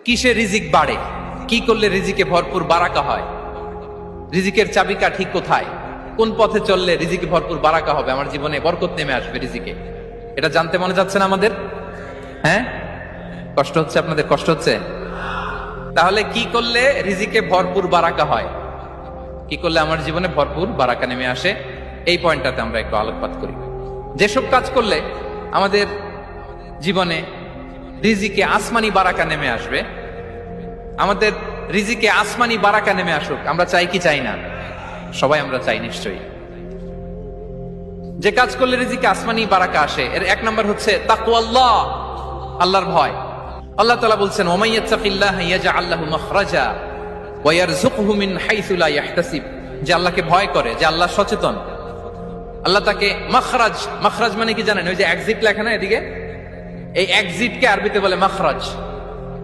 কিসে রিজিক বাড়ে, কি করলে রিজিকে ভরপুর বারাকা হয়, রিজিকের চাবিকা ঠিক কোথায়, কোন পথে চললে রিজিকে ভরপুর বারাকা হবে, আমার জীবনে বরকত নেমে আসবে রিজিকে, এটা জানতে মনে যাচ্ছে না আমাদের? হ্যাঁ, কষ্ট হচ্ছে আপনাদের? কষ্ট হচ্ছে? তাহলে কি করলে রিজিকে ভরপুর বারাকা হয়, কি করলে আমার জীবনে ভরপুর বারাকা নেমে আসে, এই পয়েন্টটাতে আমরা একটু আলোকপাত করি। যেসব কাজ করলে আমাদের জীবনে রিজিকে আসমানি বারাকা নেমে আসবে, আমাদের রিজিকে আসমানি বারাকা নেমে আসুক, আমরা চাই কি চাই না? সবাই আমরা চাই নিশ্চয়ই। যে কাজ করলে রিজিকে আসমানি বারাকা আসে, এর এক নম্বর হচ্ছে তাকওয়াল্লাহ, আল্লাহর ভয়। আল্লাহ তাআলা বলছেন, ওয়া মাইয়াত্তাকিল্লাহা ইয়াজআল লাহু মাখরাজা ওয়া ইয়ারযুকহু মিন হাইসু লা ইয়াহতাসিব। যে আল্লাহকে ভয় করে, যে আল্লাহ সচেতন, আল্লাহ তাকে মাখরাজ, মাখরাজ মানে কি জানেন? ওই যে এক্সিট লেখা না এদিকে, এই এক্সিটকে আরবিতে বলে মাখরাজ।